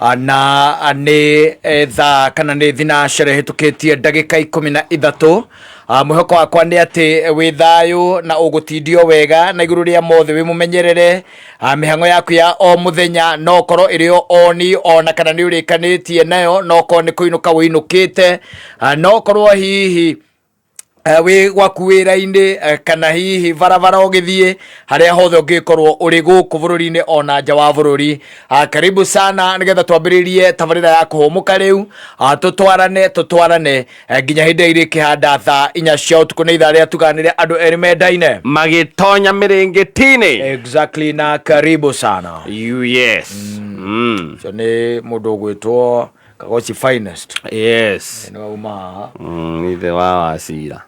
na nĩ thaa kana nĩ thinacara hĩtũkĩtie ndagĩka 13 mwĩhoko wakwa nĩ atĩ wĩ thayũ na ũgũtindio wega na igũrũ rĩa mothe wĩ mũmenyerere mĩhang'o yaku ya o mũthenya no korwo ĩrĩ o oni ona kana nĩ ũrĩkanĩtie nayo no korwo nĩ kũinũka wĩinũkĩte no korwo hihi wĩ gwaku wĩra-inĩ kana hihi barabara ũgĩthiĩ harĩa hothe ũngĩkorwo ũrĩ gũkũ bũrũri-inĩ ona nja wa bũrũri. Karibu sana nĩgetha twambĩrĩrie tabarĩra ya kũhũmũka rĩu tũtwarane nginya hĩndĩ ĩrĩ kĩhanda thaa 4 cia ũtukũ nĩ ithaa rĩa tuganĩre andũ erĩ mendaine magĩtonya mĩrĩngĩti-inĩ. Exactly, na karibu sana. Yes. So nĩ mũndũ ũgwĩtwo Kagoci Finest. Yes. Nĩ wauma ithe wa Wacira.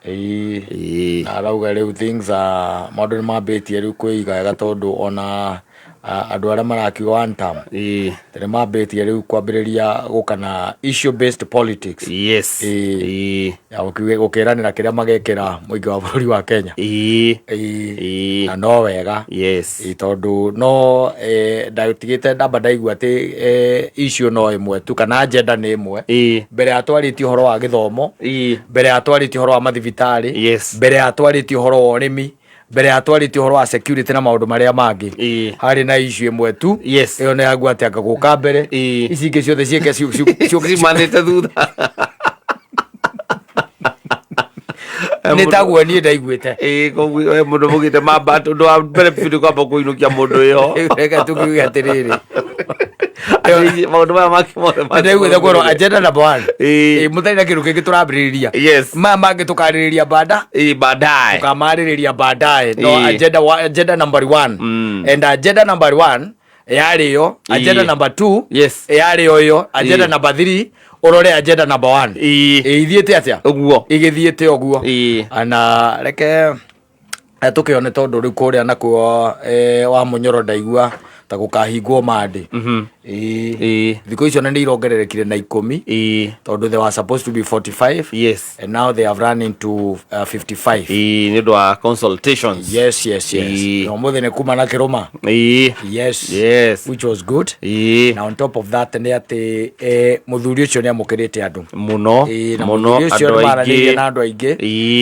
Na arauga rĩu things maũndũ nĩ mambĩtie rĩu kwĩiga wega tondũ ona andũ arĩa marakiuga one term nĩ mambĩtie rĩu kwambĩrĩria gũkana issue based politics. Yes. Ya gũkĩranĩra kĩrĩa magekĩra mũingĩ wa bũrũri wa Kenya. Na no wega. Yes. Tondũ no ndatigĩte ndamba ndaigua atĩ issue no ĩmwe tu kana agenda nĩ ĩmwe. Mbere atwarĩtie ũhoro wa gĩthomo, mbere atwarĩtie ũhoro wa mathibitarĩ, mbere atwarĩtie ũhoro wa ũrĩmi, mbere atwarĩtie ũhoro wa security na maũndũ marĩa mangĩ. Harĩ na issue ĩmwe tu ĩyo nĩ yagua atĩ anga gũka mbere ici ingĩ ciothe ciĩke cimanĩte thutha. nĩ taguo niĩ ndaiguĩte mũndũ mũgĩte mamba ũndũ wa mbere biũ kwamba kũinũkia mũndũ ĩyo. Reka tukiuge atĩrĩrĩ maũndũ maya makĩmothe ndaiguĩte kwĩrwo agenda number 1 mũthenya na kĩndũ kĩngĩ tũrambĩrĩria maya mangĩ tũkarĩrĩria baadaye tukamarĩrĩria baadaye. No agenda number 1 and agenda number 1 yarĩyo, agenda number 2 yarĩyo yo, agenda number 3 urore agenda number 1 ithiĩte atĩa ũguo igĩthiĩte ũguo. Ana reke tukĩone tondũ rĩu kũrĩa nakuo wa Munyoro ndaigua ta gũkahingwo mande thikũ icio nĩ irongererekire na 10 tondũ they were supposed to be 45 and now they have run into 55 nĩ ũndũ wa consultations. Yes. No mũthĩ nĩ kuma na kĩrũma. Which was good. Now on top of that nĩ atĩ mũthuri ũcio nĩ amũkĩrĩte andũ mũno andũ aingĩ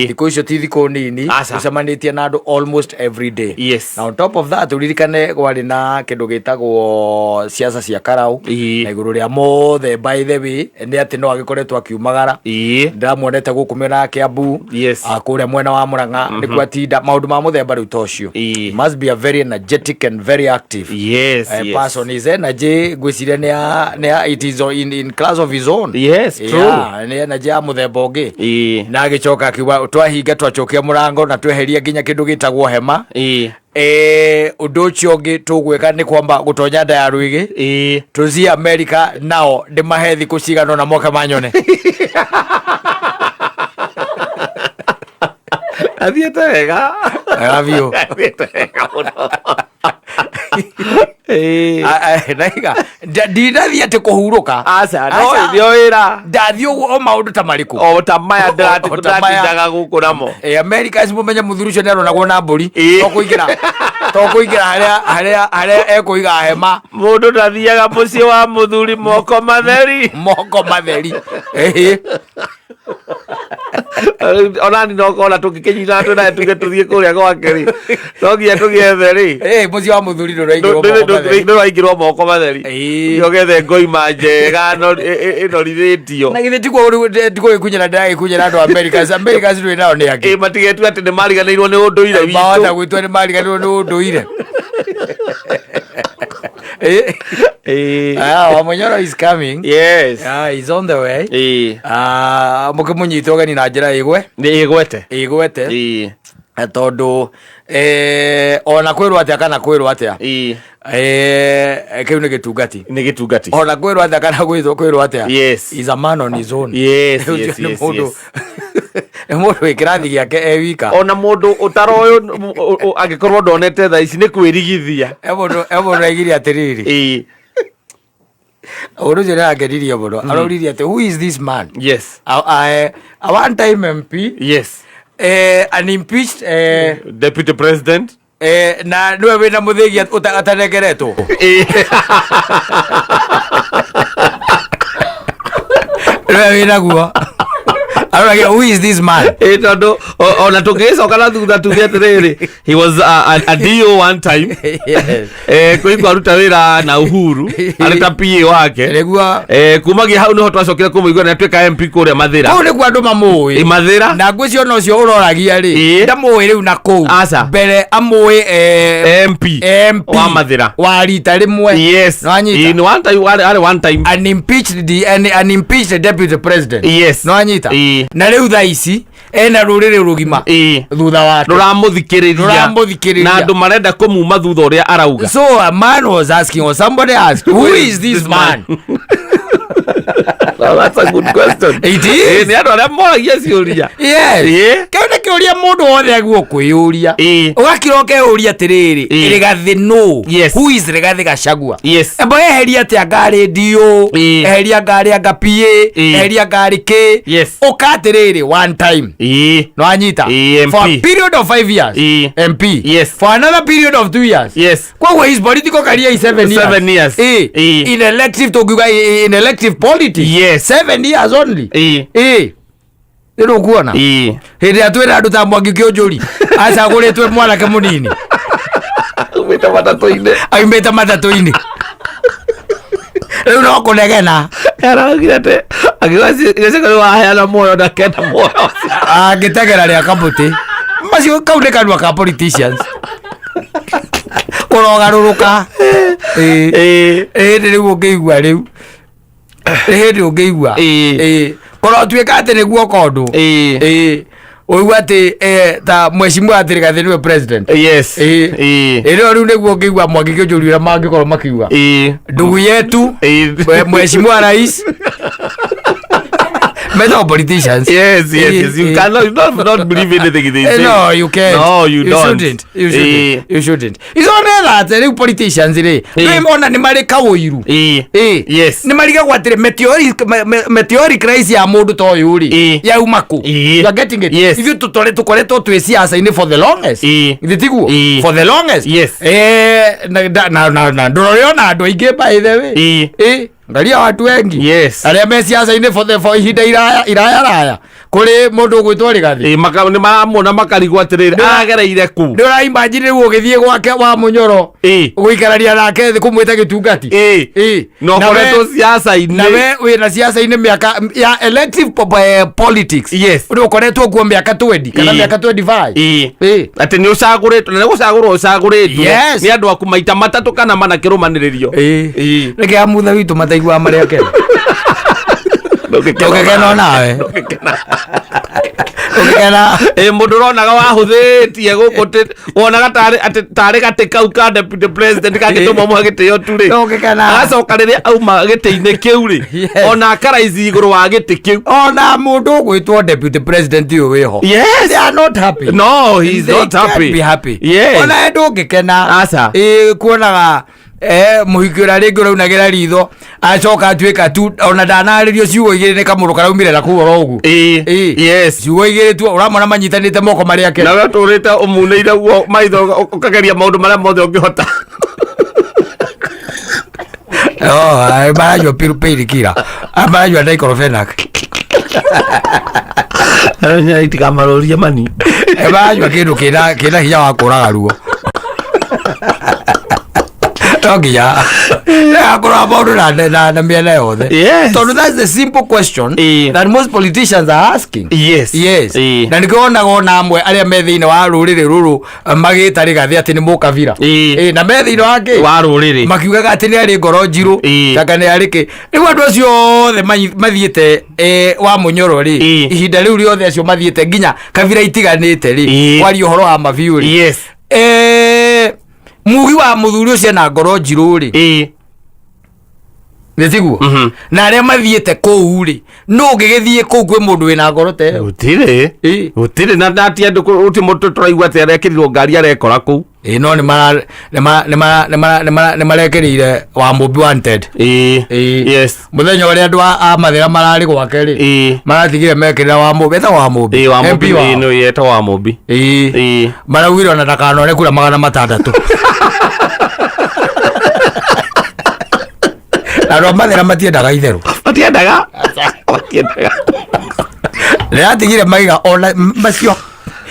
thikũ icio ti thikũ nini ũcemanĩtie na andũ almost every day. Now on top of that uririkane gwarĩ na kĩndũ gĩtagwo siasa cia karau na igũrũ rĩa mothe by the way nĩ atĩ no agĩkoretwo akiumagara. Ndamuonete gũkũ mĩena ya Kiambu kũrĩa mwena wa Murang'a nĩkuo atinda maũndũ ma mũthemba rĩu tocio. Must be a very energetic and very active person. His energy ngwĩciria nĩ it is in class of his own. True. Nĩ energy ya mũthemba ũngĩ na agĩcoka akiuga twahinga twacokia mũrango na tweheria nginya kĩndũ gĩtagwo hema. Ũndũ ũcio ũngĩ tũgwĩka nĩ kwamba gũtonya nda ya rwĩgĩ tũthiĩ America nao ndĩmahe thikũ cigana na moke manyone. Athiĩte wega biũ naiga ndinathiĩ atĩ kũhurũka ndathiĩ ũguo o maũndũ ta marĩkũ o ta maya ndĩratindaga gũkũ namo. America mũmenye mũthuri ũcio nĩ aronagwo na mbũri tũkũingĩra harĩa ekũiga hema. Mũndũ ndathiaga mũciĩ wa mũthuri moko matheri onani no kona tũngĩkĩnyitana twĩnae tuge tũthiĩ kũrĩa gwake rĩ no nginya tũgĩethe rĩ mũciĩ wa mũthuri ndũraingĩrwo moko matheri ũgethe ngoima njega ĩnorithĩtio na githĩ tiguo ndigũgĩkunyĩra ndĩragĩkunyĩra andũ America ndũrĩ nao nĩ angĩ matigetue atĩ nĩ mariganĩirwo nĩ ũndũire witũ mahota gwĩtua nĩ mariganĩirwo nĩ ũndũire. Wa Munyoro is coming. He's on the way. Mũkĩmũnyita ũgeni na njĩra ĩgwete tondũ ona kwĩrwo atĩa kana kwĩrwo atĩa kĩu nĩ gĩtungati ona kwĩrwo atĩa kana kwĩrwo atĩa is a man on his own. Mũndũ wĩ kĩrathi gĩake wika ona mũndũ ũtaroyũ angĩkorwo ndonete thaa ici nĩ kwĩrigithia mũndũ aigirie atĩrĩrĩ ũndũ ũcio nĩ angenirie mũno aroririe atĩ who is this man. A one time MP an impeached deputy president na nĩwe wĩna mũthĩgi atanegeretwo Wewe naguo. Like, who is this man? Tondu ona tungicoka na thutha tuge atiriri, he was a DO one time. Kuigwa aruta wira na Uhuru arita PA wake Niguo kumagia hau niho twacokire kumuigua na tweka MP kuria Mathira. Kau niguo andu mamui Mathira na ngwicio no cio uroragia ri ndamui riu na kuu mbere amui MP wa Mathira wa rita rimwe. Yes, in one time one time unimpeached deputy president. Yes, no anyita na riu tha ici ena ruriri rugima thutha wake ruramuthikiriria na andu marenda kumuma thutha uria arauga. So a man was asking, or somebody asked, who is this man? Well, that's a good question. It is. Ni andu aria moragia ciuria. Yes. Kauna kiuria mundu wothe aguo kwiyuria ugakiroke uria tiriri Rigathi no. Who is Rigathi Gachagua? Yes. Ebo eheria tia ngari dio eheria ngari anga PA eheria ngari K. Yes. Ukatiriri one time no anyita for a period of 5 years MP. Yes. For another period of 2 years. Yes. Kwa his political career is 7 years. 7 years. In elective toguga in elective politics. Yes. 7 years only. Ero kuona hindi atwira andu ta Mwangi Kĩũnjũri acaguritwe mwanake munini aimĩte matatu-inĩ rĩu no kũnegena araugire ate agĩcakũrĩ waheana muoyo ndakenda muoyo angĩtegera rĩa kamũtĩ macio kau nĩ kanua ka politicians kũrogarũrũka hĩndĩ rĩu ũngĩigua rĩu hĩndĩ ũngĩigua korwo tuĩka atĩ nĩguo kondu uigua atĩ ta mheshimiwa atĩ Rigathi nĩwe president. Yes. Rĩu nĩguo ngĩigua Mwangi Kĩũnjũri ũrĩa mangĩkorwo makiuga ndugu yetu mheshimiwa rais Metal politicians. Yes. You cannot not believe anything they say. No, you can't. No, you don't. You shouldn't. It's only that the politicians they ona ni mari kawoiru. Yes. Ni mari gagwatire meteoric rise ya mundu to yuri. Ya umaku. You are getting it. Yes. If you tukoretwo twi siasa ini for the longest. Nditigu for the longest. Yes. Na ndorona andu aingi by the way. Ngaria watu wengi. Yes. Aria me siasa ini for ihinda iraya kuri mundu gwitwo Rigathi ni maramona makarigwo atiriri agereire ku ndura imagine rĩu ũgĩthiĩ gwake wa Munyoro gũikarania nake thĩ kũmwĩta gĩtungati no koretwo siasa-inĩ nawe wĩna siasa-inĩ mĩaka ya elective politics. Yes. Nĩ ũkoretwo kuo mĩaka 20 kana mĩaka 25 atĩ nĩ ũcagũrĩtwo na nĩ gũcagũrwo ũcagũrĩtwo nĩ andũ aku maita matatũ kana mana kĩrũmanĩrĩrio reke amutha witũ mataiguaga marĩa kena ndũgĩkena nawe ukena mundu ronaga wahuthitie guku wonaga tarĩ gatĩ kau ka deputy president kangĩtũma mwe gĩtĩo tu rĩ agacoka rĩrĩa auma gĩtĩ-inĩ kĩu rĩ ona akaraici igũrũ wa gĩtĩ kĩu ona mũndũ ũgwĩtwo deputy president ũyũ wĩho. Yes. They are not happy. No, he's not happy. Can't be happy. Yes. Ona ndũngĩkena aca kuonaga muhiki ũrĩa rĩngĩ ũraunagĩra ritho acoka atuĩka tu ona ndanarĩrio ciugo igĩrĩ nĩ kamũndũ karaumire na kũu oro ũguo. Yes. Ciugo igĩrĩ tu ũramona manyitanĩte moko marĩa kena nawe tũrĩte ũmunĩire guo maitho ũkageria maũndũ marĩa mothe ũngĩhota. Maranyua piripiri kira maranyua diclofenac itikamarũrie mani maranyua kĩndũ kĩna hinya wa kũraga ruo nginya akorwo maũndũ na mĩena yothe tondũ that's the simple question that most politicians are asking. Yes. Na nĩkĩonaga ona amwe arĩa me thĩinĩ wa rũrĩrĩ rũrũ magĩta Rigathi atĩ nĩ mũkabira na me thĩinĩ wa rũrĩrĩ makiugaga atĩ nĩ arĩ ngoro njirũ kaka nĩ arĩ kĩ rĩu andũ acio othe mathiĩte wa Munyoro rĩ ihinda rĩu rĩothe acio mathiĩte nginya kabira itiganĩte rĩ kwaria ũhoro wa mabiũ rĩ mugi wa muthuri ucio na ngoro njirũ rĩ nĩtiguo na arĩa mathiĩte kũu rĩ no ũngĩgĩthiĩ kũu kwĩ mũndũ wĩna ngoro te gũtirĩ na ti andũ ũti mũndũ tũraigua atĩ arekĩrirwo ngari arekora kũu no nĩ marekereire Wamũmbi wanted. Yes. Mũthenya ũrĩa andũ a Mathira mararĩ gwake rĩ maratigire mekĩrĩra Wamũmbi eta Wamũmbi MP wao no yeta Wamũmbi maraugire ona ndakanone kura 600 andũ a Mathira matiendaga itherũ matiendaga Wakiendaga. Nĩatigire maiga ona macio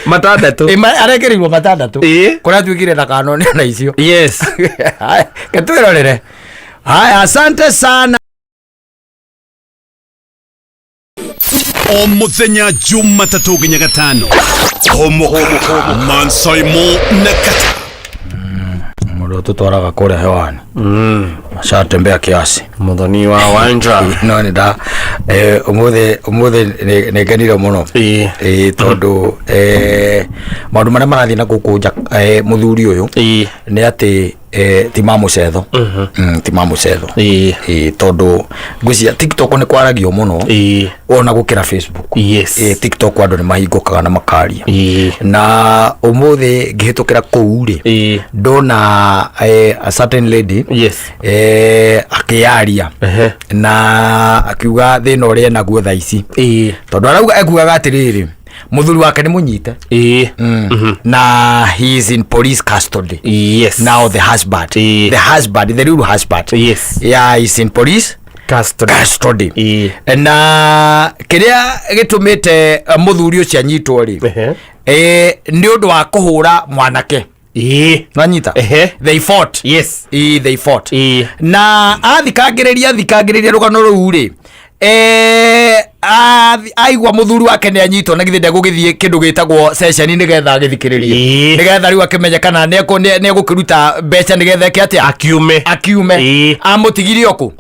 matandatu arekerirwo matandatu kuria tuikire na kanone na icio. Yes. Haya ketwirorere. Haya asante sana. O muthenya Jumatatu nginya Gatano homo Mansaimo na Kata mudo tutwaraga kure hewani mashatembea kiasi muthoni wa wanja no ni da umuthe negenire muno tondu maundu maria marathii na gukunja muthuri uyu ni ati ti mamucetho ti mamucetho tondu ngwiciria TikTok ni kwaragio muno ona gukira Facebook. Yes. TikTok andu ni mahingukaga na makaria na umuthi ngihitukira kuu ri ndona a certain lady akiaria na akiuga thina uria naguo thaa ici tondu arauga ekugaga atiriri muthuri wake ni munyite na he is in police custody. Yes. Now the husband the real husband is in police custody. Na kiria gitumite muthuri ucio anyitwo ri ni undu wa kuhura mwanake nanyita they fought. Yes. They fought. Na athikagiriria rugano ruu ri aigwa muthuri wake ni anyitwo na githinde gugithie kindu gitagwo session ni getha githikiririe ni getha riu akimenya kana ni gukiruta mbeca ni getha ke atia akiume amutigirio ku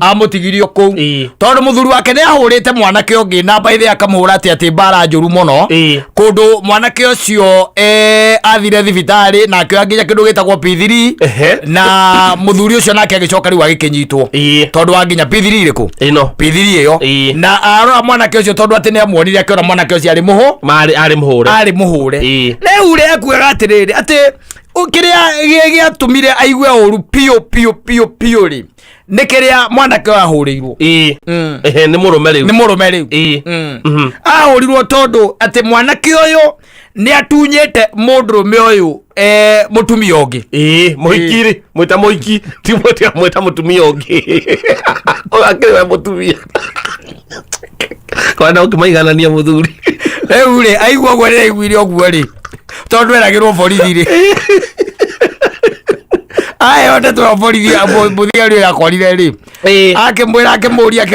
amutigirio ku tondu muthuri wake ni ahurite mwanake ongi na baithe akamuhura ati bara njuru muno kundu mwanake ucio athire thibitari na akioya nginya kindu gitagwo P3 na muthuri ucio nake agicoka riu agikinyitwo tondu wa nginya P3 iriku P3 iyo na arora mwanake ucio tondu ati ni amuonire akiona mwanake ucio ari muhure riu ri ekuaga atiriri ati ukiria giatumire aigue uru pio ri ni kiria mwanake ahuriirwo ni murume riu ahurirwo tondu ati mwanake uyu ni atunyete mundurume uyu mutumia ungi muhikiri mwita muhiki ti mwita mutumia ungi akiriwe mutumia kwana ukimaiganania muthuri riu ri aigua gwe aiguire oguo ri tondu eragirwo borithi ri ayo ndeto borithi muthigari yakorire ri akimuria akimuria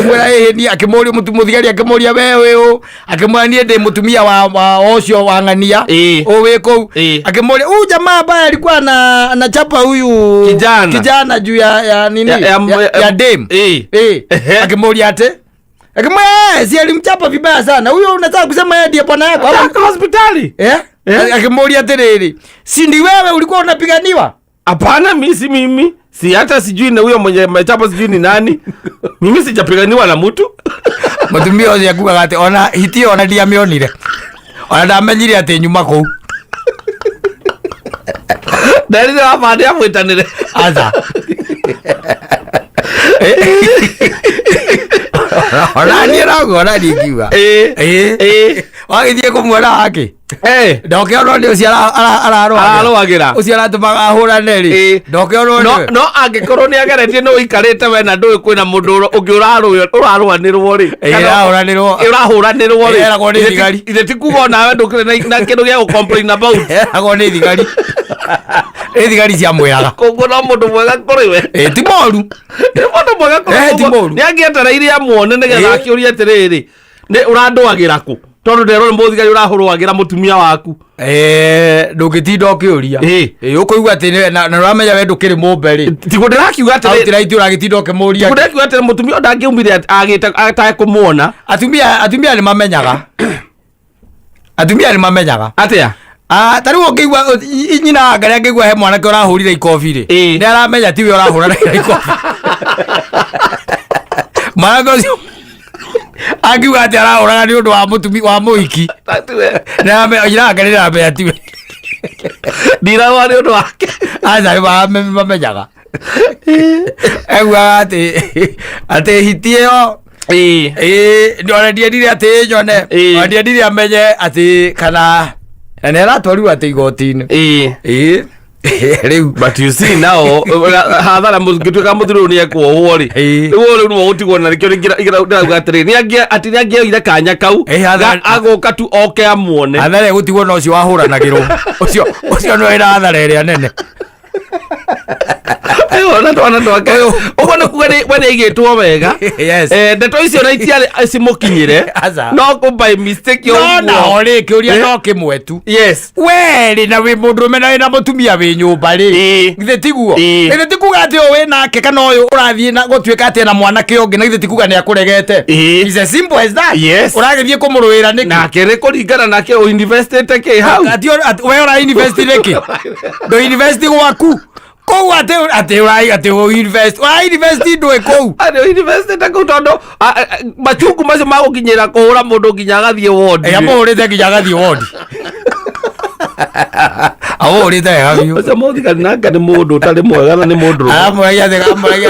muthigari akimuria wewe akimwania ndi mutumia wa ocio wangania uwiko akimuria jamaa ambaye alikuwa na chapa huyu kijana juu ya nini ya dem akimuria ate si alimchapa vibaya sana huyo. Unataka kusema yeye ndiye bwana yako hapo hospitali akimuria atiriri si ndi wewe ulikuwa unapiganiwa? Hapana, mimi si hata sijui na huyo mwenye machapa sijui ni nani. Mimi sijapiganiwa na mtu. Mutumia ucio akuga ati ona hiti ona ndia mionire ona ndamenyire ati nyuma kou ndari wa bande amwitanire aza ona ni rago ona ni kiwa wagithie kumwona haki ndoke ono ndi ucio araroagira ucio aratumaga ahurane ri ndoke ono no angikorwo ni ageretie no ikarite we na ndui kwina mundu ungi uraruanirwo ri urahuranirwo ri eragwo ni thigari ithe ti kuga nawe ndukire na kindu gia complain about eragwo ni thigari thigari cia mwiraga koguo no mundu mwega kuri we ti moru ni mundu mwega kuri ni angietereire amuone nigetha akiuria atiriri ni uranduagira ku tondu ndero muthigari urahurwagira mutumia waku ndugitinda ukiuria ukuigua ati na uramenya we ndukiri mumbe ri tigo ndirakiuga ati outiraiti uragitinda ukimuria tigo ndirakiuga ati mutumia ndangiumire agita kumuona atumia ni mamenyaga atia tariu ngigua nyina ngaria ngigua he mwanake urahurire ikofi ri ni aramenya tiwe urahura na ikofi mwanake ucio akiuga ati arahuraga ni undu wa mutumi wa muhiki na iragerera mbere tiwe ndirawa ni undu wake aza mamenyaga eguaga ati hiti iyo ndona ndiendire ati nyone ndiendire amenye ati kana na nä aratwarirwo atä igoti-inä But you see now hadhara mugituka muthiru ni ekwo ri wo no utigwo na rikyo ngira gatiri ni agia ira kanya kau agoka tu oke amuone hadhara gutigwo no cio wahuranagirwo ucio no ira hadhara ria nene ona twana ogona kwene igitwo wega ndeto icio na itiari cimukinyire no ko by mistake yo na ori kiuria no kimwe tu weri na wi mundu mena na mutumia wi nyumba ri ithe tiguo ithe tikuga ati we nake kana uyu urathie na gutwika ati na mwana kiongi na ithe tikuga ni akuregete is as simple as that uragithie kumurwira niki nake ri kuringana nake o university ke hau ati we ora university niki do university gwaku ko ate university ndwe ko university tako tondo machuku macio magukinyira kuhura mundu nginya agathie ward amurite nginya agathie ward awurite habio acha modi kana ngani mundu utari mwega na ni mundu amuragia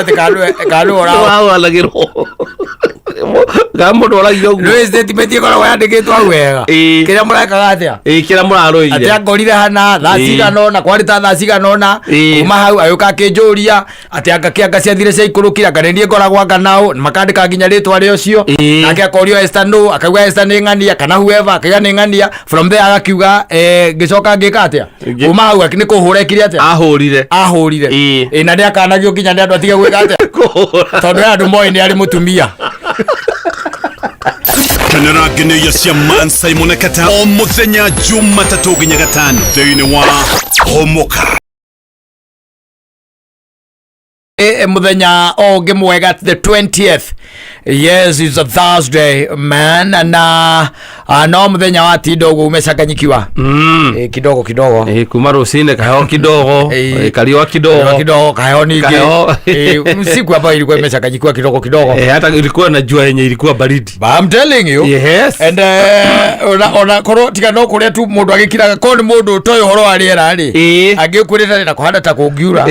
te kanu ora alagiro gamundu oragio no statement ikora yandikitwo wega kira murakaga atia kira muraroire atia ngorire hana thasiga nona kwarita thasiga nona kuma hau ayuka kinjuria atia ngakianga ciathire cia ikurukira kanendie ngora gwaka nao makandika nginya ritwa rio cio nake akorio Estano akauga Estano ngania kana whoever akaiga ni ngania from there agakiuga gicoka ngika atia kuma hau akini kuhura ikiri atia ahurire na ndia kanagio nginya ndia andu atige gwika atia tondu andu moi ni ari mutumia Kanara geneya cia Mansai Monekata o muthenya Jumatatu nginya gatano thiini wa Homoka muthenya onge mwega the 20th. Yes, it's a Thursday man na no muthenya wa tindo ugo umeshakanyikiwa kidogo kuma rusine kaho kidogo kaliwa kidogo kaho ningi siku hapa ilikuwa imeshakanyikiwa kidogo hata ilikuwa na jua yenye ilikuwa baridi. I'm telling you. Yes. And ona koro tika no kuria tu mundu agikiraga ko ni mundu toyo horo ariera ri agikurita na kuhanda ta kungiura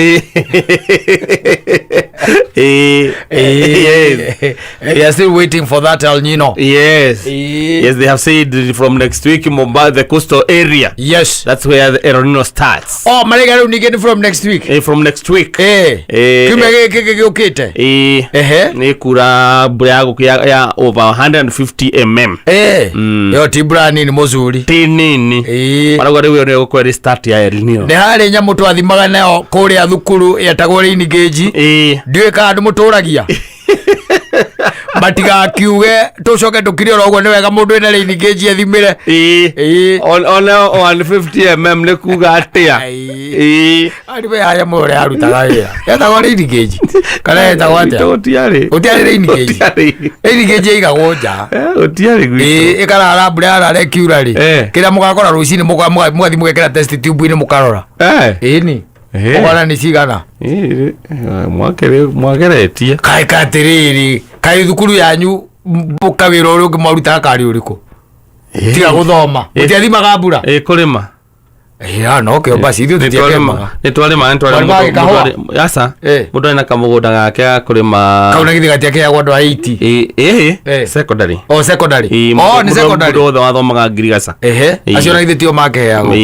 we are still waiting for that El Nino. Yes, they have said from next week Mumbai, the coastal area. Yes, that's where the El Nino starts. Oh, Mariga, you get from next week. From next week. Ukite. Ni kura burago ya over 150 mm. Yo tibrani ni mozuri. Tinini. Marago rewe ne ko restart ya El Nino. Ne hale nya mutu athimaga nayo kuri athukuru yatagore ni geji. Ndiwe ka andu muturagia. Matiga kiuge tucoke tukiri orogo ni wega mundu ina line geji athimire on 150 mm ne kuga atia ari we haya more arutaga wira yatagwa line geji kana yatagwa atia utiari line geji line geji igagwo nja utiari gwi ikara arabura arare kiurari kira mugakora rucini mugathi mugekera test tube ini mukarora ni Ogana ni cigana mwageretie kai katiriri kai thukuru yanyu bukawira uri ngimwaruta kari uriku tiga guthoma utiathimaga mbura kurima no ke basi ithu tutiakema nitwarima yasa mundu ena kamugunda gake kurima kauna githi gatiake ya gwandu 80 secondary ni secondary ndo wathomaga ngirigaca acio na githi tio makeheago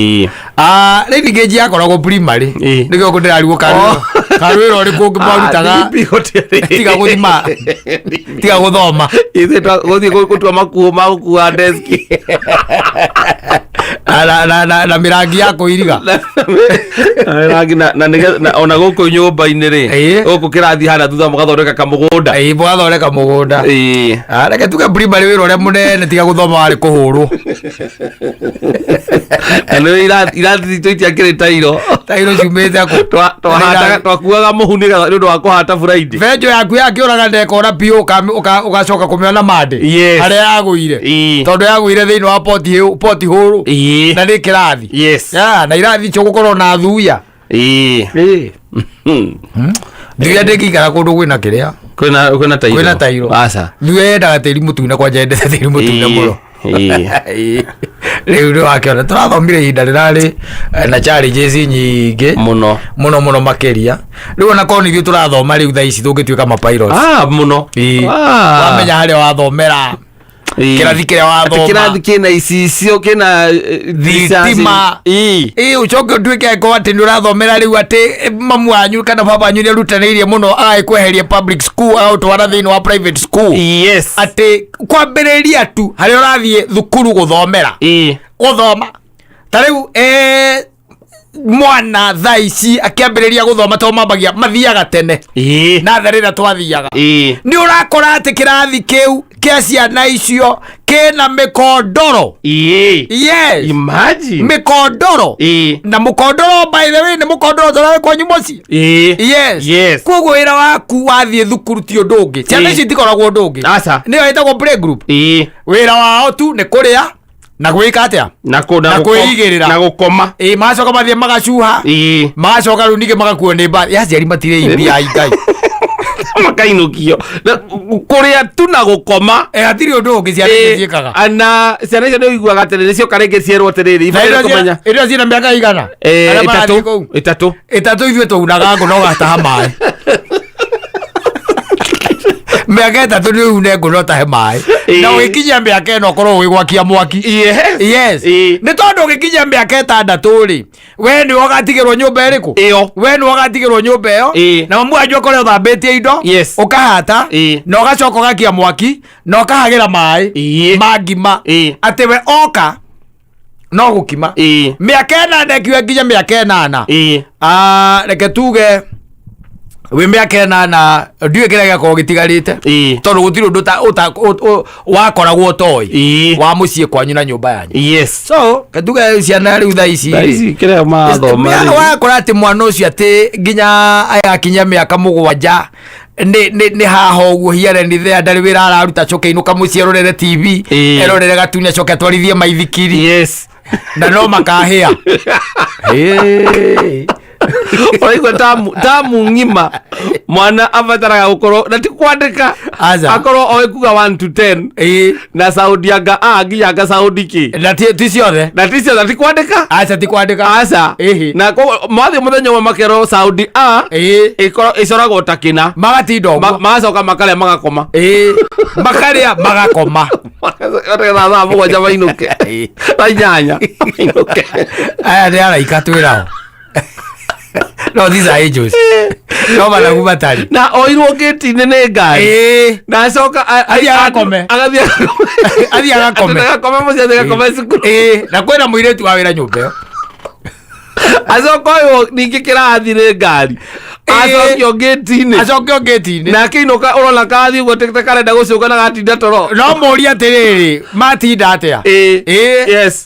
rĩngĩ ngeji yakoragwo primary nĩgĩo kũndĩrariwo karwĩra ũrĩkũ ngĩmarutaga tiga gũthima tiga gũthoma ithuĩ gũthiĩ gũtua makuo ma gũkua deski na mirangi yako iriga rangi na ona gũkũ nyũmba-inĩ rĩ gũkũ kĩrathi hana thutha mũgathondeka kamũgũnda reke tuge primary wĩra ũrĩa mũnene tiga gũthoma warĩ kũhũrwo irathi itũ itiakĩrĩ tairo ciumĩte twakuaga mũhu nĩ ũndũ wa kũhata buraindi benjo yaku yakĩũraga ndekora piũ ũgacoka kũmĩona mandĩ harĩa yagũire tondũ yagũire thĩinĩ wa poti hũrũ na nĩ kĩrathi na irathi icio gũkorwo na thuya thuya ndĩngĩikara kũndũ kwĩna kĩrĩa kwĩna tairo thuya yendaga tĩri mũtune kwanja yendete tĩri mũtune mũno rĩu nĩ wakĩona tũrathomire ihinda rĩrarĩ na challenges nyingĩ mũno makĩria rĩu ona korwo nĩ ithuĩ tũrathoma rĩu thaa ici tũngĩtuĩka mapilot mũno wamenya harĩa wathomera kirathi kire wathoma kirathi kina icicio kina thitima ucoke nduike ko ati ndurathomera riu ati mamu wanyu kana baba wanyu ni rutaneirie muno agikweheria public school au twara thiini wa private school ati kwambiriria tu hari urathie thukuru guthomera guthoma tariu mwana thaici akiambiriria guthoma to mambagia mathiaga tene na tharira twathiaga ni urakora ati kirathi kiu kia ciana icio kina mikondoro yes imagine mikondoro na mukondoro by the way ni mukondoro thora kwa nyumoci yes koguo wira waku wathie thukuru ti ndungi ciana ici tikoragwo ndungi ni wetagwo play group wira wao tu ni kuria na gwika atia na kuigirira na gukoma macoka mathie magacuha magacoka riu ninge magakuo ni mba yaciari matire imbia ngai makainukio kuria tu na gukoma atiri undu ungi ciana ciekaga ana ciana icio nĩ iguaga atĩrĩrĩ nĩcio karenge cierwo atĩrĩrĩ ibaire kũmenya irio ciĩna mĩaka igana ĩtatũ ithuĩ twaunaga ngũ no gataha maĩ mĩaka ĩtatũ nĩ une ngũ no tahe maĩ na ũgĩkinyia mĩaka ĩno ũkorwo ũgĩgwakia mwaki yes nĩ tondũ ũgĩkinyia mĩaka ĩtandatũ rĩ we nĩ ũgatigĩrwo nyũmba ĩrĩkũ we nĩ ũgatigĩrwo nyũmba ĩyo na mamu wanyu ũkorwo ũthambĩtie indo ũkahata na ũgacoka ũgakia mwaki na ũkahagĩra maĩ ma ngima atĩ we oka no gũkima mĩaka ĩnana ĩkiuga nginya mĩaka ĩnana reke tuge we mĩaka ĩnana ndiũĩ kĩrĩa gĩakorwo gĩtigarĩte tondũ gũtirĩ ũndũ wakoragwo toĩ wa mũciĩ kwanyu na nyũmba yanyu so ketuge ciana rĩu thaa ici kĩrĩa mathoma wakora atĩ mwana ũcio atĩ nginya ayakinya mĩaka mũgwanja nĩ haha ũguo hiarenithia ndarĩ wĩra araruta coke inũka mũciĩ erorere TV erorere gatuni acoke atwarithie maithikiri na no makahĩa oigua tamu ng'ima mwana abataraga gukorwo na ti kwandika akorwo oĩ kuga 1 to 10 na saundi anga nginya anga saundi ki na ti ciothe ti kwandika ti kwandika na mathi muthenya wa makero saundi icoragwo ta kina magatinda magacoka makarĩa magakoma makarĩa magakoma thaa mũgwanja mainũke thaa inyanya mainũke aya nĩ araika twĩrao no these are angels no managu matari na oirwo gĩti-inĩ nĩ ngari na acoka agakome mũciĩ agakome cukuru na kwĩna mũirĩtu wa wĩra nyũmba ĩyo acoka ũyũ ningĩ kĩrathi nĩ ngari acokio gĩti-inĩ na kĩinũka ũrona kathi ũguo karenda gũcũka na gatinda toro no mũria atĩrĩrĩ matinda atĩa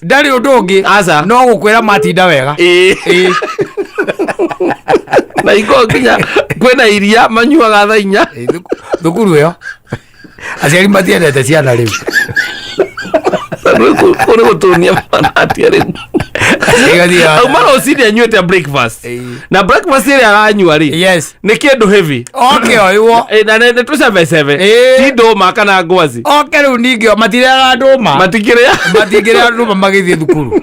ndarĩ ũndũ ũngĩ no gũkwĩra matinda wega na iko nginya kwĩna iria manyuaga thaa inya thukuru ĩyo aciari matiendete ciana rĩu kũrĩ gũtũnia mwana atia rĩu auma rũcinĩ anyuĩte breakfast na breakfast ĩrĩa aranyua rĩ nĩ kĩndũ heavy oĩwo na nĩ tũcebecebe ti ndũma kana ngwaci rĩu ningĩ matirĩaga ndũma matingĩrĩa ndũma magĩthiĩ thukuru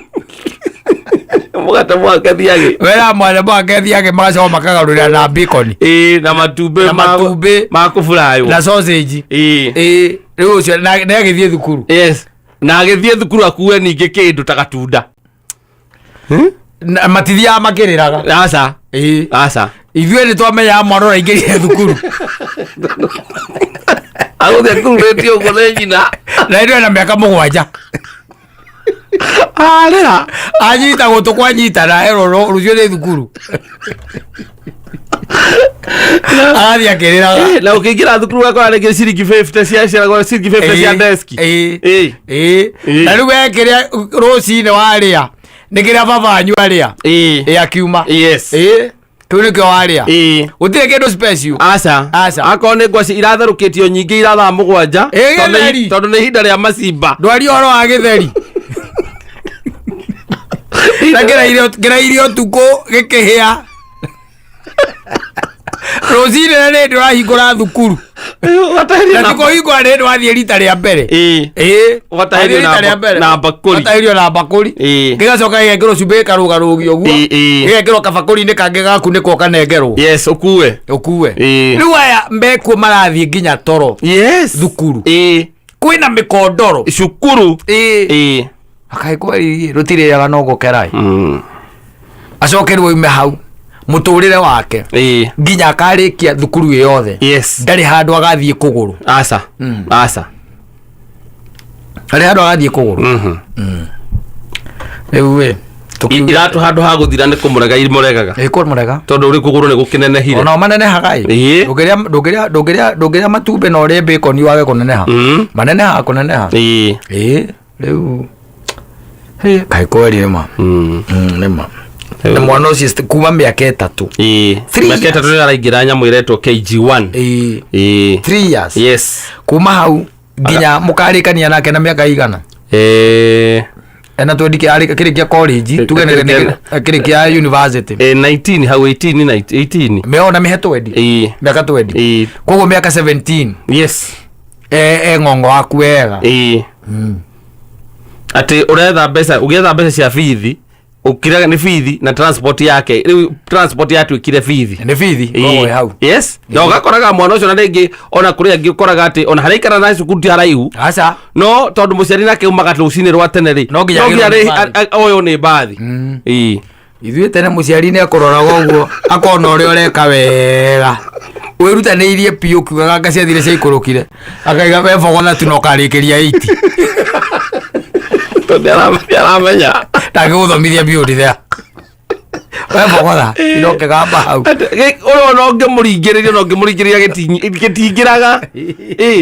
mugate mwakathiage wera mwana mwakathiage magacoka makagarũrĩra na bacon na matumbĩ ma kũburayo na sausage rĩu ũcio nĩ agĩthiĩ thukuru na agĩthiĩ thukuru akue ningĩ kĩndũ ta gatunda matithiaga makĩrĩraga aca ithuĩ nĩ twamenyaga mwana ũraingĩrire thukuru agũthiĩ kururĩtie ũguo nĩ nyina na ĩndũ ena mĩaka mũgwanja arĩra anyita gũtũ kwanyitana eroro rũcio nĩ thukuru agathiĩ akĩrĩraga na ũkĩingĩra thukuru ũgakora rĩngĩ ciringi 50 cia deski na rĩu wekĩrĩa rũcinĩ warĩa nĩ kĩrĩa baba wanyu arĩa akiuma kĩu nĩkĩo warĩa gũtirĩ kĩndũ special aca akorwo nĩ ngwaci iratherũkĩtio nyingĩ irathaa mũgwanja tondũ nĩ ihinda rĩa macimba ndwari ũhoro wa gĩtheri na kĩrairie ũtukũ gĩkĩhĩa rũcinĩ na nĩ ndũrahingũra thukuru na tikũhingũra nĩ ndwathiĩ rita rĩa mbere ũgatahirio na mbakũri gĩgacoka gĩgekĩrwo cumbĩ gĩkarũgarũgio ũguo gĩgekĩrwo kabakũri-inĩ kangĩ gakunĩkwo ũkanengerwo ũkue rĩu aya mekuo marathiĩ nginya toro thukuru kwina mikondoro cukuru akaigwa rutiriaga no gukerai acokerwo ime hau muturire wake nginya akarikia thukuru yothe ndari handu agathie kuguru aca ndari handu agathie kuguru riu we iratu handu ha guthira ni kumurega imuregaga kumurega tondu uri kuguru ni gukinenehire ona manenehaga ndugeria matumbe na uria bacon wage kuneneha maneneha kuneneha riu kai kweri ma nema na mwana ucio kuma miaka 3 miaka 3 ni araingira nyamu iretwo KG1 3 years kuma hau nginya mukarikania nake na miaka igana ena twendike ari kirikia college tugenere kirikia university 19 hau 18 meona mihetwendi miaka 20 kogo miaka 17 ngongo waku wega ati uretha mbeca ugetha mbeca cia fithi ukiraga ni fithi na transport yake riu transport yatu ikire fithi ni fithi ngoe hau yo gakoraga mwana ucio na ringi ona kuri angi ukoraga ati ona harikara na cukuru ti haraihu aca no tondu muciari nake umaga rucini rwa tene ri no nginya oyo ni bathi ithuĩ tene muciari ni akuroraga uguo akona uria ureka wega wirutaniirie piu kiugaga ngacia thire cia ikurukire akaiga webogona tu no karikiria 80 tondu aramenya ndagiguthomithia biuri thea webogora iroke gamba hau uyo no ngemuringiriria no ngemuringiriria gitingiraga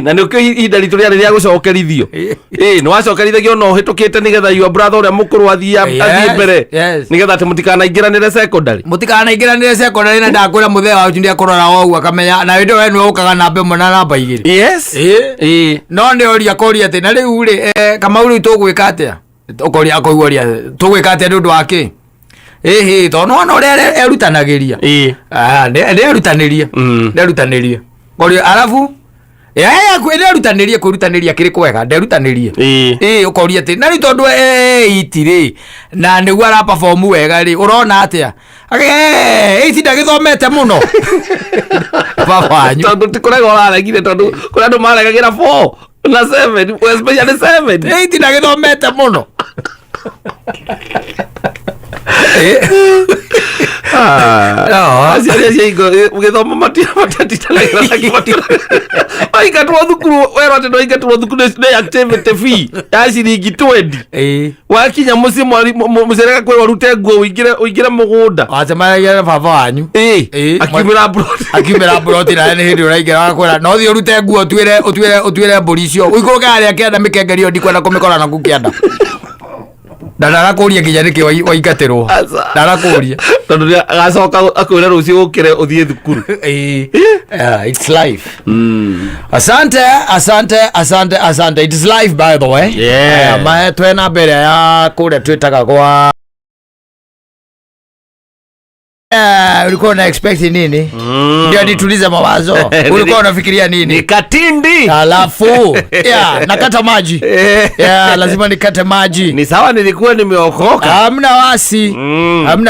na nikio ihinda ritu ria ria gucokerithio no wacokerithagio no hitukite nigetha your brother uria mukuru athie mbere nigetha ati mutikanaingiranire secondary na ndakwira muthee wa ndia kurora wogu akamenya na windo we ni ukaga namba 1 na namba 2 no ni oria koria ati na riu ri Kamau riu tugwika atia ukoria akoigoria tugwika atia ndu wake tono no rere erutanagiria nderutanirie koria alafu kwenda erutanirie kiri kwega nderutanirie ukoria ati na tondu itire na niguo ara perform wega ri urona atia iti ndagithomete muno baba wanyu tondu tikurega uraregire tondu kuri andu maregagira 4 na 7 especially 7 iti ndagithomete muno ugithoma matiawaingatwo thukuru werwo ati ndoingatwo thukuru nä activity fee ya ciringi 20 wakinya muci mucerega kwirwo rute nguo uingire mugunda wacemanagia baba wanyu akiumira mburoti nawe nä hä ndä å raingä rakwä no thiä å rute nguo å mburi icio uikå rå arä a kä enda mä kengerio ndikwenda kå mä kora naku kä enda ndarakuria nginya niki waingatirwo ndarakuria tondu agacoka akwira rucio ukire uthie thukuru it's life asante it's life by the way mae twena mbere ya kuria twitaga kwa ulikuwa una expect nini? Ndio nitulize mawazo. Ulikuwa unafikiria nini? Nikatindi. Alafu nakata maji. Lazima nikate maji. Ni sawa nilikuwa nimeokoka. Hamna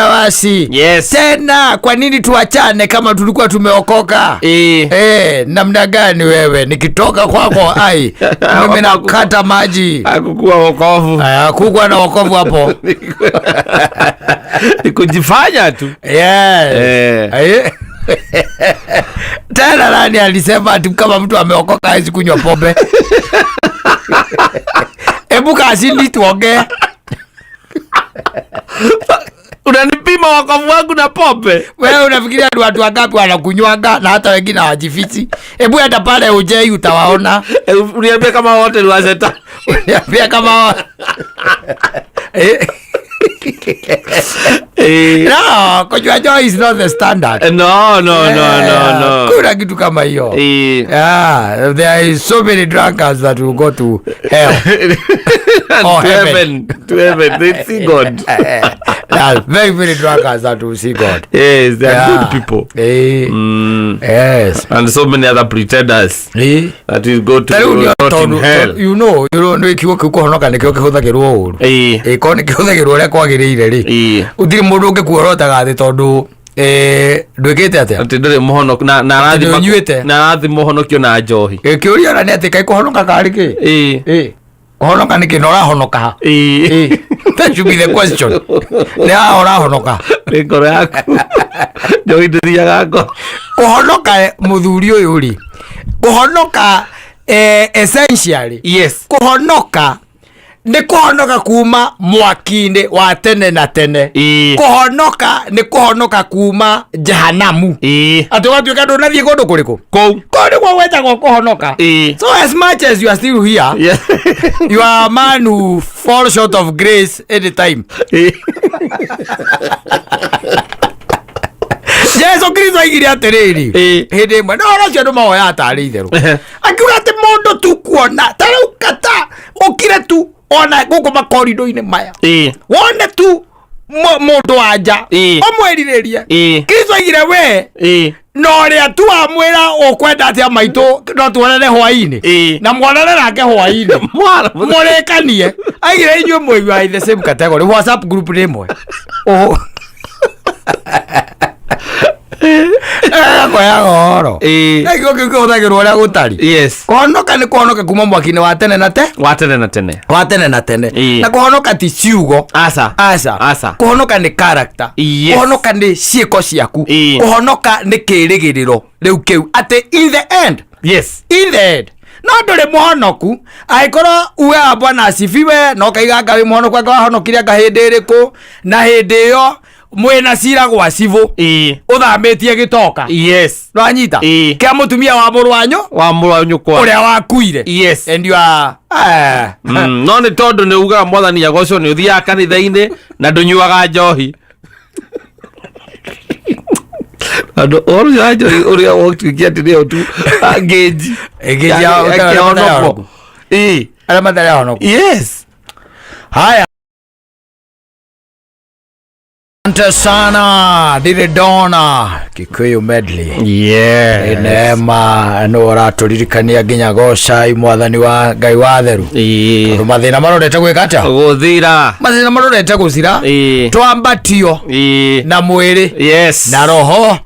wasi. Yes. Tena kwa nini tuachane kama tulikuwa tumeokoka? Namna gani wewe? Nikitoka kwako mimi nakata maji. Hakukuwa wokovu. Hakukuwa na wokovu hapo. Nikujifanya tu. Tena nani alisema ati kama mtu ameokoka hawezi kunywa pombe? Hebu kasindi tuongee. Unanipima wokovu wangu na pombe? Wewe unafikiria watu wangapi wanakunywanga na hata wengine hawajifiti? Hebu hata pale ujei utawaona. Uniambia kama wote ni wazeta. Uniambia kama no, kujua joy is not the standard. No. Kuna kitu kama hiyo. There is so many drunkards that will go to hell. To heaven. They see God. Very many drunkards that will see God. Yes, they are good people. Yes. And so many other pretenders that will go to hell. You know ikiwa kuhonoka nikio kihuthagirwo uru. Ko nikihuthagiirwo ria kwagiriire ri. Utiri mundu ungikuorotaga thi tondu ndwikite atia ati ndire muhono na arathi muhonokio na njohi kiuria na ni ati kai kuhonoka kari ki kuhonoka ni kino rahonoka ha that should be the question ni rahonoka ni ngoro yaku njohi ndithiaga ngo kuhonoka muthuri uyu ri kuhonoka essentially yes kuhonoka ni kuhonoka kuma mwaki-ini wa tene na tene kuhonoka ni kuhonoka kuma jahanamu ati watuika ndunathie kundu kuriku kou niguo gwetagwo kuhonoka so as much as you are still here you are a man who falls short of grace any time Jesu Kristo aigire atiriri hindi imwe no oro cio andu mahoya atari itheru akiuga ati mundu tu kuona tarau kata ukire tu ona guku makorido-ini maya wone tu mundu anja omwerirerie Kristo aigire we no ria tu amwira ukwenda atia maitu no tuonane hwaini na mwanane nake hwaini murekanie aigire inyuĩ mwĩ the same category WhatsApp group ni imwe koya goro egyo kihũthagĩrwo ũrĩa gũtari kũhonoka nĩ kũhonoka kuma mwaki-inĩ wa tene na tene na kũhonoka ti ciugo aca kũhonoka nĩ character kũhonoka nĩ ciĩko ciaku kũhonoka nĩ kĩĩrĩgĩrĩro rĩu kĩu atĩ in the end no ndũrĩ mũhonoku angĩkorwo uwe wa Bwana asifiwe no kaiga Ngai mũhonoku anga wahonokire anga hĩndĩ ĩrĩkũ na hĩndĩ ĩyo mwena cira gwa civu uthamĩtie gĩtoka no anyita kĩa mũtumia wa mũrũ wanyu ũrĩa wakuire and you are no nĩ tondũ nĩ ugaga mwathani agocwo nĩ ũthiaga kanitha-inĩ na ndũnyuaga njohi andũ ũrĩa njohi ũrĩa wotuikia atĩ nĩyo tu ngĩnji akĩhonokwo arĩa matarĩ ahonoku haya. Asante sana Dire Dona Kikuyu medley neema no ũratũririkania nginya goca mwathani wa Ngai wa theru mathĩna marorete gwĩka atĩa gũthira mathĩna marorete gũthira twambatio na mwĩrĩ na roho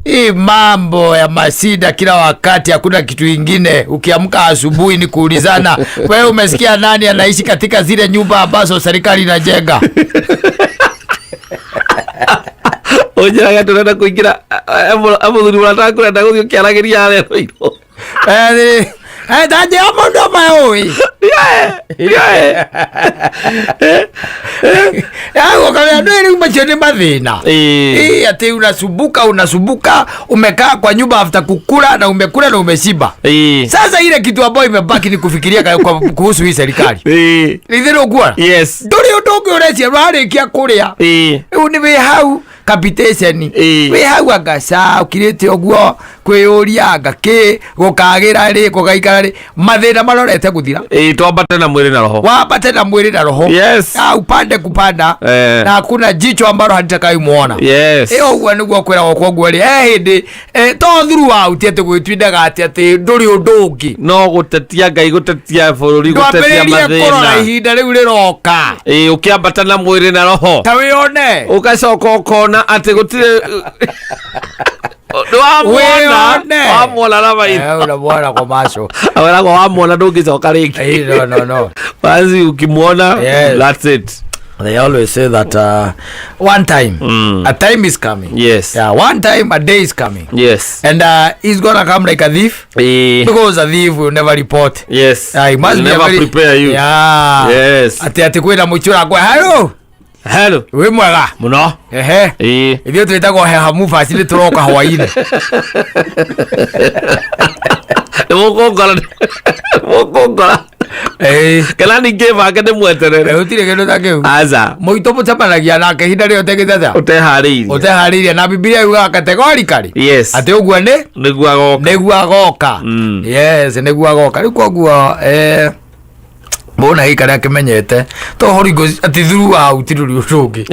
hii mambo ya masida kila wakati, hakuna kitu ingine. Ukiamka asubuhi ni kuulizana wewe umesikia nani anaishi katika zile nyumba ambazo serikali inajenga? Ojira tunaenda kuingira amudhuri unataka kwenda kuthio kiaragiria leo hilo. Daje hapo ndo maoi. Yao kama ndio umecheni madhina. Ati unasubuka umekaa kwa nyumba after kukula na umekula na umeshiba. Sasa ile kitu ambayo imebaki ni kufikiria kuhusu hii serikali. Ndio kwa. Yes. Ndio ndogo ureci rwari kia kuria. Ni we hau capitation we hau agasa ukirite oguo kwiyuria ngaki gukagira ri gugaikara ri mathina marorete guthira twambate na mwiri na roho wambate na mwiri na roho upande kupanda na hakuna jicho ambalo halitakai muona oguo niguo kwira goko guo ri hindi to thuru wa utiete gwitwindaga ati nduri undu ungi no gutetia Ngai gutetia bururi gutetia mathina korora ihinda riu riroka ukiambata na mwiri na roho tawione ugacoka ukona ati gutire wamwona na maitho unamwona kwa macho awera kwa wamwona ndungicoka ringi no basi ukimwona that's it. They always say that one time a time is coming. One time a day is coming. And he's gonna come like a thief. Because a thief will never report. He must never prepare you. Ati kwenda muchura kwa hello we mwega muno ithio twitagwo heha mufa ciri turoka hwaine mukongora kana ninge bange ndĩ mweterere utire kindu ta kiu aza muito mucemanagia nake hinda rĩo ũtegĩte ũteharĩirie na Biblia yugaga categorically atĩ ũguo nĩguo agoka nĩguo agoka rĩu koguo bona hikaria kimenyete to horingo ati thuru wa utiruri ucungi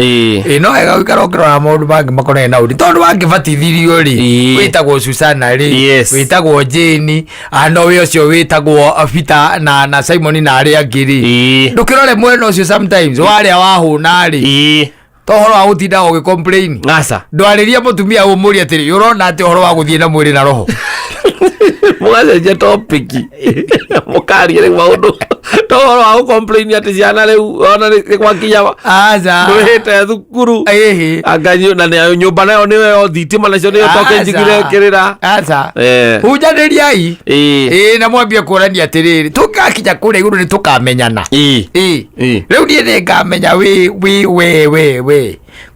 no ega wikara okira maundu bangi makone na uri tondu wangi batithirio ri witagwo Susana ri witagwo Jane no we ucio witagwo Peter na Simon na ari angiri ndukirore mwena ucio sometimes wari wahuna ri horo wa gutinda ugicomplain ngasa ndwariria mutumia umuri atiri urona ati horo wa guthie na mwiri na roho mugacenjia topic mukaria rä maå toro wa complain ati ciana rä u ona nä gwakinya ndwihite thukuru anganyi na nä nyumba nayo nä yo thitima nacio nä yo toke njigire kä rä ra hunjanĩriai na mwambie kũrania atĩrĩrĩ tũgakinya kũrĩa igũrũ nĩ tũkamenyana rĩu niĩ nĩ ngamenya we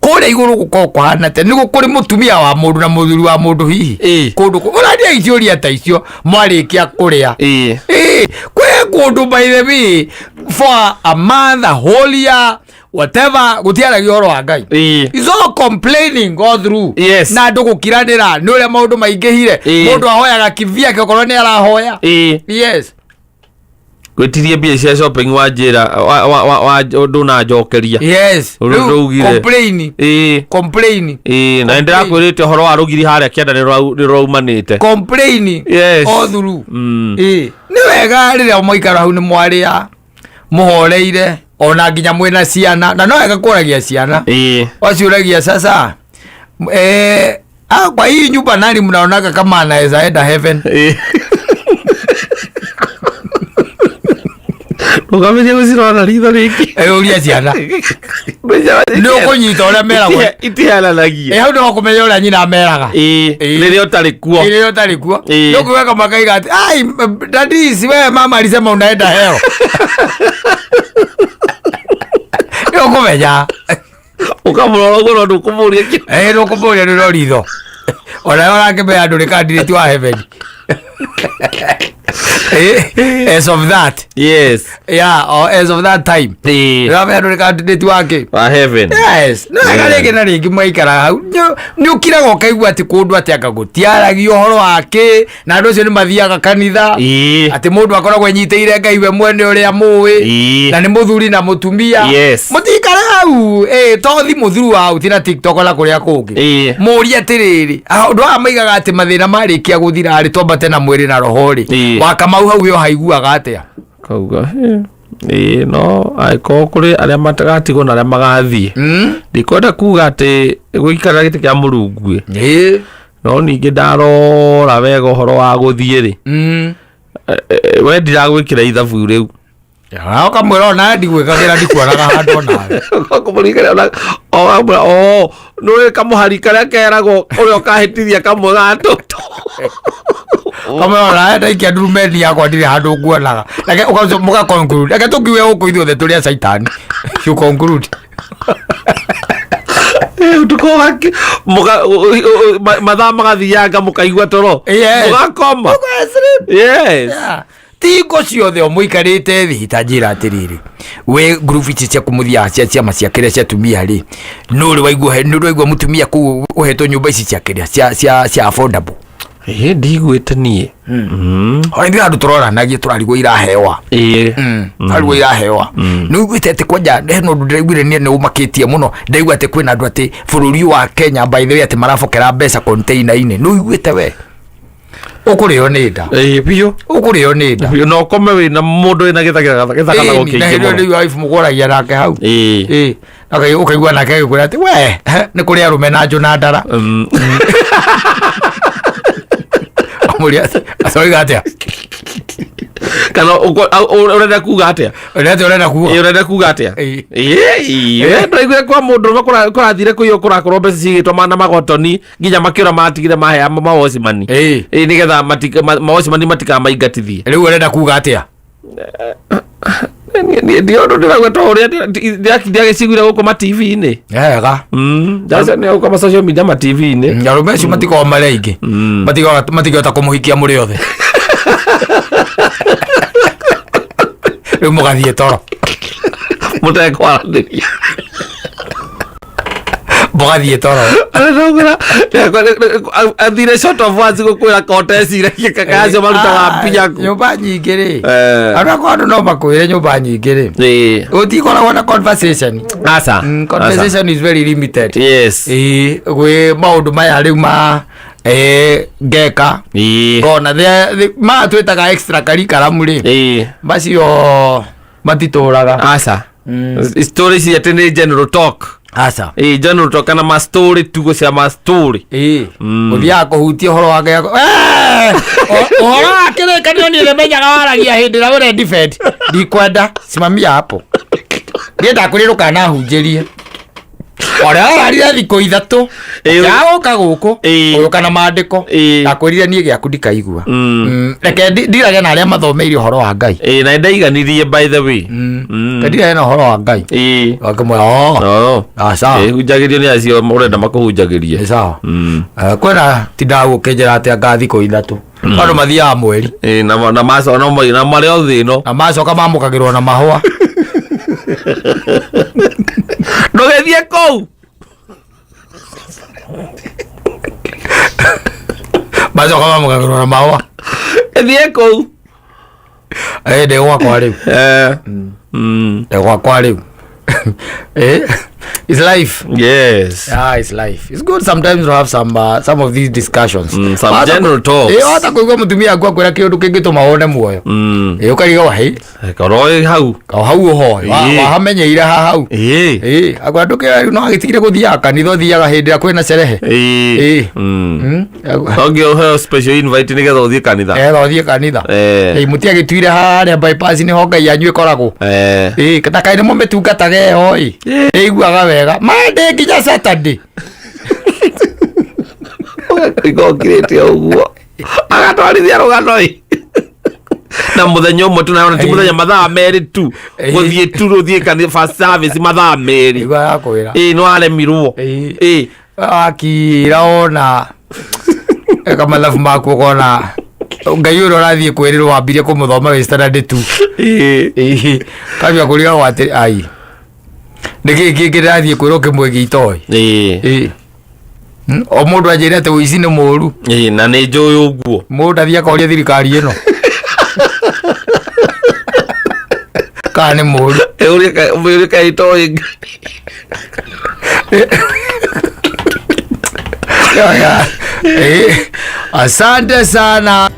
kũrĩa igũrũ gũkorwo kũhana atĩa nĩ kũrĩ mũtumia wa mũndũ na mũthuri wa mũndũ hihi kũndũ ũrania icioria ta icio mwarĩkia kũrĩa kwĩ kũndũ by the way for a month, a whole year, whatever gutiaragia horo wa Ngai is all complaining all through na andũ gũkiranĩra nĩ ũrĩa maũndũ maingĩhire mũndũ ahoyaga kivia gĩkorwo nĩ arahoya gwĩtirie mbia cia shopping wa njĩra ũndũ na njokeria complain na ndĩrakwĩrĩte ũhoro wa rũgiri harĩa kĩanda nĩ rwaumanĩte complain all through nĩ wega rĩrĩa mwaikara hau nĩ mwarĩa mũhoreire ona nginya mwena ciana na no wega kũragia ciana waciũragia sasa kwa hii nyumba nani mnaonaga kama anaweza enda heaven ukamenya gũcirona ritho rĩngĩ ũria ciana nĩ ũkũnyita ũrĩa meragwo itihananagia hau nĩ ũkũmenya ũrĩa nyina meraga rĩrĩa ũtarĩ kuo nĩ ũkũweka makaiga atĩ ai dadisi we mama alisema unaenda heo nĩ ũkũmenya ũkamũrora ũguo no ndũkũmũria ndũkũmũria nĩ no ritho ona ũrakĩmenya ndũrĩ candidate wa heaven as of that or as of that time ramenya ndũrĩ candidate wake wa heaven no rĩngĩ na rĩngĩ mwaikara hau nĩ ũkiraga ũkaigua atĩ kũndũ atĩ anga gũtiaragio ũhoro wake na andũ acio nĩ mathiaga kanitha atĩ mũndũ akoragwo enyitĩire Ngai we mwene ũrĩa mũĩ na nĩ mũthuri na mũtumia mũtikare hau tothi mũthuru wao ti na TikTok na kũrĩa kũngĩ mũũrie atĩrĩrĩ andũ aya maigaga atĩ mathĩna marĩkia gũthira rĩ twambate na mwĩrĩ na roho rĩ wakamau hau yo haiguaga atĩa kauga no aiko kuri aria matagatigwo na aria magathiĩ ndikwenda kuga atĩ gũikara gĩtĩ kĩa Mũrungu no ningĩ ndarora wega ũhoro wa gũthiĩ rĩ we ndiragwĩkĩra ithabu rĩu ukamwĩra ona ndigwĩkagĩra ndikuonaga handũ onawe nĩ kamũhari karĩa keragwo ũrĩa ũkahĩtithia kamwe ga tũtũ kamwĩra ndaikia ndurumeni yakwa ndirĩ handũ nguonaga reke mũga conclude reke tũkiuge gũkũ ithuothe tũrĩ a caitani you conclude mathaa magathianga mũkaigua toro mũgakoma tingo ciothe o mũikarĩte thĩ ta njĩra atĩrĩrĩ we group ici cia kũmũthia cia ciama cia kĩrĩa cia atumia rĩ nũrĩ waigua mũtumia kũu ũhetwo nyũmba ici cia kĩrĩa cia affordable ndigwĩte niĩ ona ithuĩ andũ tũroranagia tũrarigwo irahewa arigwo irahewa nĩ uiguĩte atĩ kwanja hena ũndũ ndĩraiguire niĩ nĩ ũmakĩtie mũno ndaigua atĩ kwĩna andũ atĩ bũrũri wa Kenya by the way atĩ marabokera mbeca container-inĩ nĩ uiguĩte we ũkũrĩo nĩ nda biũ ũkũrĩo nĩ nda no ũkome wĩna mũndũ wĩna gĩthaka na gũkĩingĩ mũno wife mũkũragia nake hau ũkaigua nake agĩkwĩra atĩ we nĩ kũrĩ arũme na njũ na ndara amũria acoiga atĩa kana ũrenda kuga atĩa ũrenda kuga atĩa ndaiguire kwa mũndũ ũrũme kũrathire kũiywo kũrakorwo mbeca cigĩtwo mana magotoni nginya makĩũra matigire mahea mawocimani nĩgetha mawocimani matikamaingatithie rĩu ũrenda kuga atĩa ndĩũndũ ndĩrauga to ũrĩa ndiagĩciguire gũkũ ma-TV-inĩ wega nĩ gũkũ ma-social media ma-TV-inĩ arũme acio matikoragwo marĩ aingĩ matingĩhota kũmũhikia mũrĩ othe rĩu mũgathiĩ toro mũtekwaranĩria mũgathiĩ toro athire short of words gũkwĩra koteciragia kakacio marutaga mbia nyũmba nyingĩ rĩ andũ akwa andũ no makwĩre nyũmba nyingĩ rĩ gũtikoragwo na conversation conversation is very limited gwĩ maũndũ maya rĩu ma ngeka ona ma twĩtaga extra curriculum rĩ macio matitũraga stories yet nĩ general talk asa General toka na mastori tugo cia mastori uthia kuhutia horo wake horo wake kanio ni le menyaga waragia hindi na ure defend ndikwenda simamia hapo ndienda kuriruka na hunjirie ora arĩa thikũ ithatũ yaũka gũkũ ũyũka na maandĩko akwĩrire niĩ gĩaku ndikaigua reke ndirage na arĩa mathomeire ũhoro wa Ngai na ndaiganirie by the way ndirage na ũhoro wa Ngai wakĩmwĩra sawa hunjagĩrio nĩ acio ũrenda makũhunjagĩrie sawa kwĩna ti ndagũkĩnjĩra atĩ anga thikũ ithatũ andũ mathiaga mweri na macoka na marĩ o thĩ ĩno na macoka mamũkagĩrwo na mahũa ndũgĩthiĩ kũu macoka mamũkagĩrwo na mahũa thiĩ kũu ndĩ gwakwa rĩu ndĩ gwakwa rĩu it's life. Yes. It's life. It's good sometimes to have some of these discussions. Some general talks. Hata kuigua mutumia akwa kwera kiundu kingituma wone muoyo. Ukariga wahi. Koroi hau. Hau ho. Wahamenyeire hau. Akwa nduke no agitigire guthia kanitho thiaga hindi ya kwina cerehe. Ogio he special invite nigetha uthie kanitha. Uthie kanitha. Mutiagituire haria bypass ni ho Ngai anyu ikoragwo. Kata kaire mo metungatage hoi. Iguaga wega Monday nginya Saturday igokirite uguo agatwarithia rũgano na muthenya ũmwe tu na ti muthenya mathaa merĩ tu gũthiĩ tu rũthiĩ kanitha first service mathaa merĩ igua yakwĩra no aremirwo akira ona kama lafu maku kona Ngai ũrĩa ũrathiĩ kwĩrĩrwo wambirie kũmũthoma wĩ standard 2 kabia kũriga gwatĩ ai niki kirathie kwiro kimwe gitoi o mundu ajire ate uici ni muru na ni njuĩ uguo mundu athia koria thirikari ino ka ni muru uria ka itoi asante sana.